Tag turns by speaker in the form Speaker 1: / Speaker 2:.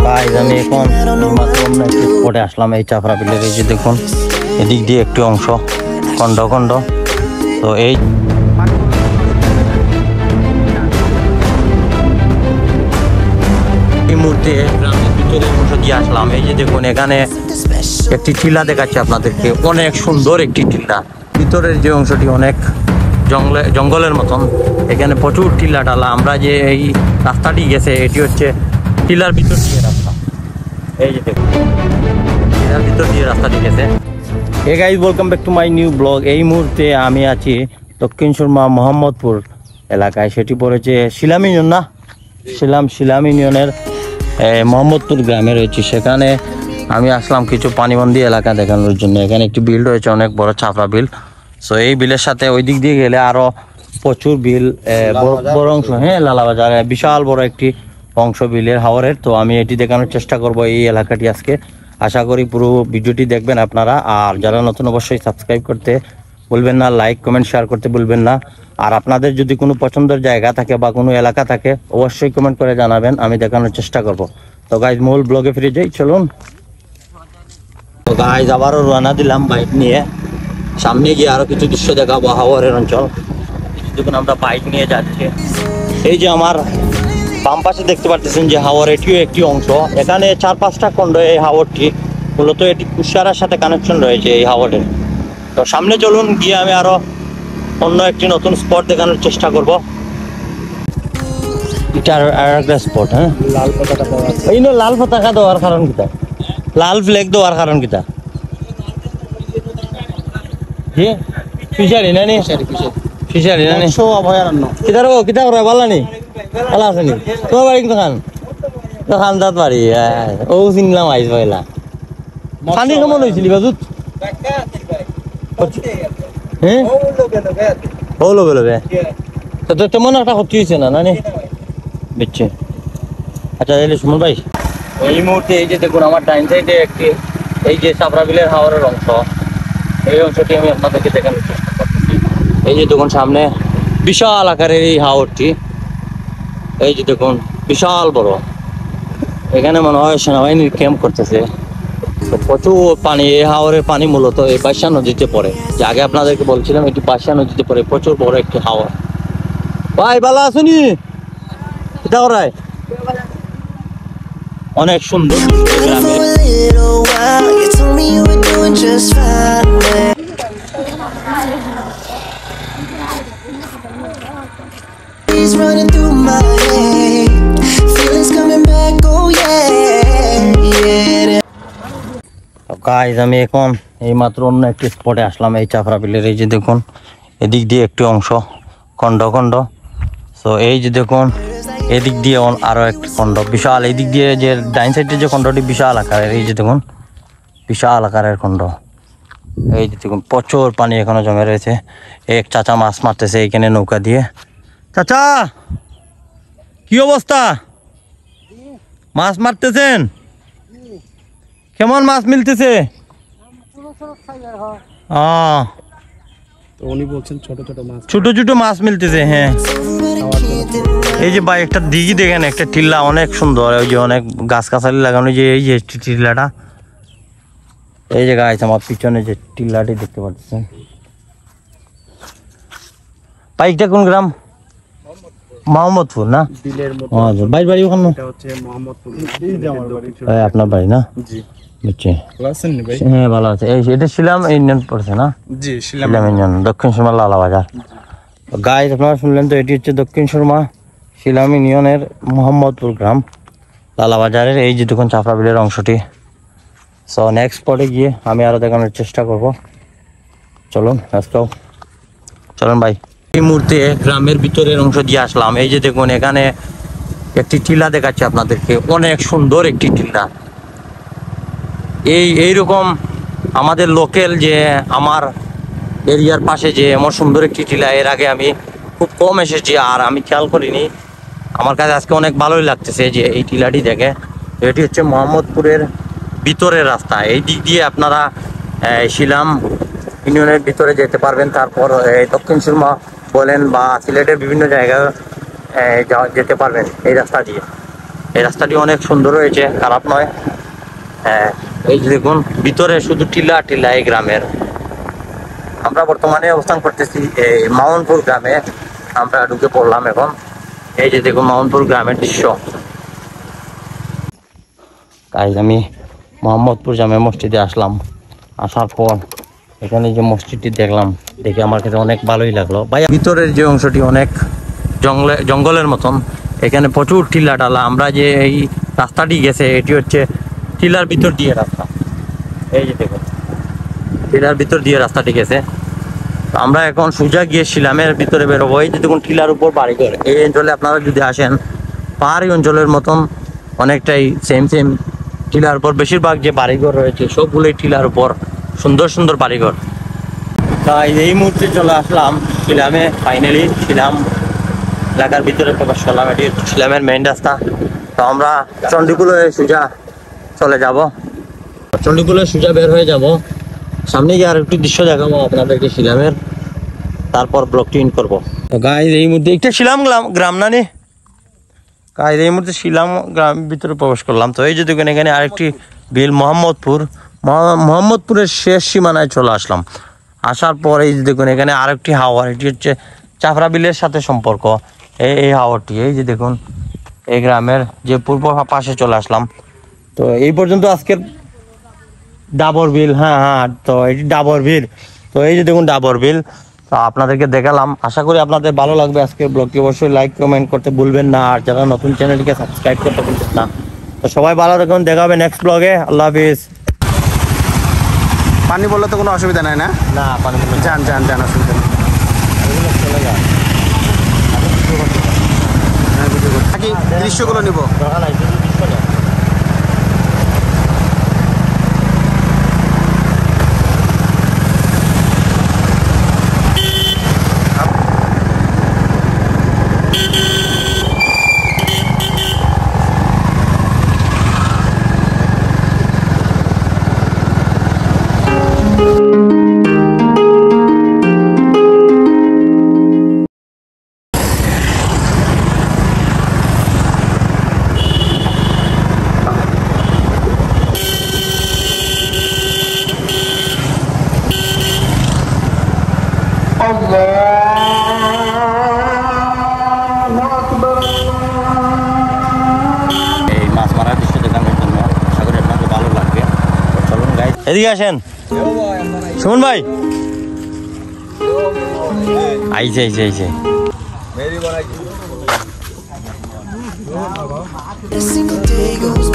Speaker 1: Guys আমি এখন মাত্র অন্য একটি স্পটে আসলাম এই চাপড়া বিলের। এই যে দেখুন এদিক দিয়ে একটি অংশ খন্ড খন্ড। তো এই মুহূর্তে গ্রামের ভিতরে অংশ দিয়ে আসলাম। এই যে দেখুন এখানে একটি টিলা দেখাচ্ছে আপনাদেরকে, অনেক সুন্দর একটি টিলা। ভিতরের যে অংশটি অনেক জঙ্গলের মতন, এখানে প্রচুর টিলা টালা। আমরা যে এই রাস্তাটি গেছে এটি হচ্ছে টিলার ভিতর দিয়ে রাস্তা। এই যে দেখুন টিলার ভিতর দিয়ে রাস্তাটি গেছে। Hey guys, welcome back to my new blog. এই মুহূর্তে আমি আছি দক্ষিণ সুরমা মোহাম্মদপুর এলাকায়। সেটি পড়েছে শিলাম ইউনিয়ন, না শিলাম ইউনিয়নের মোহাম্মদপুর গ্রামে রয়েছে। সেখানে আমি আসলাম কিছু পানিবন্দী এলাকা দেখানোর জন্য। এখানে একটি বিল রয়েছে, অনেক বড় চাপড়া বিল। সো এই বিলের সাথে ওই দিক দিয়ে গেলে আরো প্রচুর বিল, বড় অংশ, হ্যাঁ লালাবাজার বিশাল বড় একটি অংশ বিলের হাওরের। তো আমি এটি দেখানোর চেষ্টা করব এই এলাকাটি আজকে। আশা করি পুরো ভিডিওটি দেখবেন আপনারা। আর যারা নতুন অবশ্যই সাবস্ক্রাইব করতে বলবেন না, লাইক কমেন্ট শেয়ার করতে বলবেন না। আর আপনাদের যদি কোনো পছন্দের জায়গা থাকে বা কোনো এলাকা থাকে অবশ্যই কমেন্ট করে জানাবেন, আমি দেখানোর চেষ্টা করব। তো গাইজ মূল ব্লগে ফিরে যাই, চলুন। তো গাইজ আবারও রওনা দিলাম বাইক নিয়ে। সামনে গিয়ে আরো কিছু দৃশ্য দেখাবো হাওরের অঞ্চল। দেখুন আমরা বাইক নিয়ে যাচ্ছি। এই যে আমার বাম পাশে দেখতে পাচ্ছেন যে হাওর, এটিও একটি অংশ। এখানে 4-5টা খণ্ড এই হাওরটি। মূলত এটি কুশিয়ারার সাথে কানেকশন রয়েছে এই হাওরের। তো সামনে চলুন, গিয়ে আমি আরো অন্য একটি নতুন স্পট দেখানোর চেষ্টা করব। এটা আর একটা স্পট, হ্যাঁ এই লাল পতাকা দেওয়ার কারণ কিটা, লাল ফ্ল্যাগ দেওয়ার কারণ কিটা? জি ফিশারি না নি, ফিশারি না নি অভয়ারণ্য। কিতার ও কিতা করে ভালো নি, ভালো আছে নি? তোমার বাড়ি দোকান দোকান দাঁত বাড়ি ও চিনলাম আইস পয়লা। পানি কেমন হয়েছিল বাজুত? হ্যাঁ হলো বেলো বে। তো তেমন একটা ক্ষতি হয়েছে না নানি বুঝছে? আচ্ছা তাহলে সুমন ভাই, এই মুহূর্তে এই যে দেখুন আমার ডাইন সাইডে একটি এই যে চাপড়া বিলের হাওরের অংশ, এই অংশটি আমি আপনাদেরকে দেখানোর চেষ্টা করতেছি। এই যে দেখুন সামনে বিশাল আকারের এই হাওরটি। এই যে দেখুন বিশাল বড়। এখানে মনে হয় সেনাবাহিনীর ক্যাম্প করতেছে। তো প্রচুর পানি, এই হাওরের পানি মূলত এই বাইশা নদীতে পড়ে। যে আগে আপনাদেরকে বলছিলাম এটি বাইশা নদীতে পড়ে, প্রচুর বড় একটি হাওর। ভাই ভালো আছেনি? এটা করায় অনেক সুন্দর গাইজ। আমি এখন এই মাত্র অন্য একটি স্পটে আসলাম এই চাপড়া বিলের। এই যে দেখুন এদিক দিয়ে একটি অংশ খন্ড খন্ড। তো এই যে দেখুন এদিক দিয়ে আরো একটি খন্ড বিশাল। এই দিক দিয়ে যে ডাইন সাইডের যে খন্ডটি বিশাল আকারের, এই যে দেখুন বিশাল আকারের খন্ড। এই যে দেখুন প্রচুর পানি এখনো জমে রয়েছে। এক চাচা মাছ মারতেছে এইখানে নৌকা দিয়ে। চাচা কি অবস্থা, মাছ মারতেছেন? কেমন মাছ মিলতেছে?
Speaker 2: উনি বলছেন ছোট
Speaker 1: ছোট মাছ মিলতেছে। হ্যাঁ এই যে ভাই একটা দিঘি দেখেন, একটা টিল্লা অনেক সুন্দর। ওই যে অনেক গাছগাছালি লাগানো, যে এই যে টিল্লাটা, এই যে গাছ আমার পিছনে যে টিল্লাটি দেখতে পাচ্ছেন। বাইকটা কোন গ্রাম? মোহাম্মদপুর না? বাইর বাড়ি ওখানে আপনার বাড়ি না? হ্যাঁ ভালো আছে। এটা শিলাম ইউনিয়ন পড়ছে না? জি শিলাম ইউনিয়ন, দক্ষিণ সুরমা লালাবাজার। গাইজ আপনারা শুনলেন তো, এটি হচ্ছে দক্ষিণ সুরমা শিলাম ইউনিয়নের মোহাম্মদপুর গ্রাম লালাবাজারের। এই যে দেখুন চাপড়া বিলের অংশটি। সো নেক্সট স্পটে গিয়ে আমি আরো দেখানোর চেষ্টা করব। চলুন চলুন ভাই। এই মুহূর্তে গ্রামের ভিতরের অংশ দিয়ে আসলাম। এই যে দেখুন এখানে একটি টিলা দেখাচ্ছে আপনাদেরকে, অনেক সুন্দর একটি টিলা। এইরকম আমাদের লোকাল যে আমার এরিয়ার পাশে যে এমন সুন্দর একটি টিলা এর আগে আমি খুব কম এসেছি, আর আমি খেয়াল করিনি। আমার কাছে আজকে অনেক ভালোই লাগতেছে যে এই টিলাটি দেখে। এটি হচ্ছে মোহাম্মদপুরের ভিতরের রাস্তা। এই দিক দিয়ে আপনারা শিলাম ইউনিয়নের ভিতরে যেতে পারবেন। তারপর দক্ষিণ সুরমা বলেন বা সিলেটের বিভিন্ন জায়গায় যেতে পারবেন এই রাস্তা দিয়ে। এই রাস্তাটি অনেক সুন্দর হয়েছে, খারাপ নয়। হ্যাঁ, এই যে দেখুন ভিতরে শুধু টিলা টিলা এই গ্রামের। আমরা বর্তমানে অবস্থান করতেছি এই মাউন্টপুর গ্রামে। আমরা ঢুকে পড়লাম এখন। এই যে দেখুন মাউন্টপুর গ্রামের দৃশ্য। তাই আমি মোহাম্মদপুর জামে মসজিদে আসলাম। আসার পর এখানে যে মসজিদটি দেখলাম, দেখে আমার কাছে অনেক ভালোই লাগলো। ভাই ভিতরের যে অংশটি অনেক জঙ্গলের মতন, এখানে প্রচুর টিলা টালা। আমরা যে এই রাস্তাটি গেছে এটি হচ্ছে টিলার ভিতর দিয়ে রাস্তা। এই যে দেখুন টিলার ভিতর দিয়ে রাস্তাটি গেছে। আমরা এখন সোজা গিয়ে শিলামের ভিতরে বেরোবো। এই যে দেখুন টিলার উপর বাড়িঘর। এই অঞ্চলে আপনারা যদি আসেন, পাহাড়ি অঞ্চলের মতন অনেকটাই সেম টিলার উপর বেশিরভাগ যে বাড়িঘর রয়েছে সবগুলোই টিলার উপর, সুন্দর সুন্দর বাড়িঘর। তাই এই মুহূর্তে চলে আসলাম শিলামে। ফাইনালি শিলাম এলাকার ভিতরে প্রবেশ করলাম। এটি শিলামের মেইন রাস্তা। তো আমরা চণ্ডীকুলে সোজা চলে যাব, চণ্ডীকুলে সোজা বের হয়ে যাব। সামনে গিয়ে আর একটু দৃশ্য দেখাবো আপনাদেরকে শিলামের, তারপর ব্লগটি ইন করবো। তো গাইজ এই মুহূর্তে একটা শিলাম গ্রাম না নি গাইজ, এই মুহূর্তে শিলাম গ্রাম ভিতরে প্রবেশ করলাম। তো এই যে দেখুন এখানে আরেকটি বিল মোহাম্মদপুরের শেষ সীমানায় চলে আসলাম। আসার পর এই যে দেখুন এখানে আরেকটি হাওর, এটি হচ্ছে চাপড়া বিলের সাথে সম্পর্ক এই হাওরটি। এই যে দেখুন এই গ্রামের যে পূর্ব পাশে চলে আসলাম। তো এই পর্যন্ত আজকের ডাবর বিল। হ্যাঁ, তো এটি ডাবর বিল। তো এই যে দেখুন ডাবর বিল, তো আপনাদেরকে দেখালাম। আশা করি আপনাদের ভালো লাগবে আজকের ব্লগটি। অবশ্যই লাইক কমেন্ট করতে ভুলবেন না, আর যারা নতুন চ্যানেলটিকে সাবস্ক্রাইব করতে ভুলবেন না। তো সবাই ভালো থাকুন, দেখা হবে নেক্সট ব্লগে। আল্লাহ হাফিজ।
Speaker 2: পানি বললে তো কোনো অসুবিধা নাই না?
Speaker 1: না পানি
Speaker 2: যান অসুবিধা নেই।
Speaker 1: চলে যায়
Speaker 2: বাকি দৃশ্যগুলো নিব।
Speaker 1: এই মাছ মারার দৃশ্য দেখানোর জন্য আশা করি আপনাদের ভালো লাগবে। চলুন গাইস, এদিকে আসেন। সুমন ভাই আইছে।
Speaker 3: A single day goes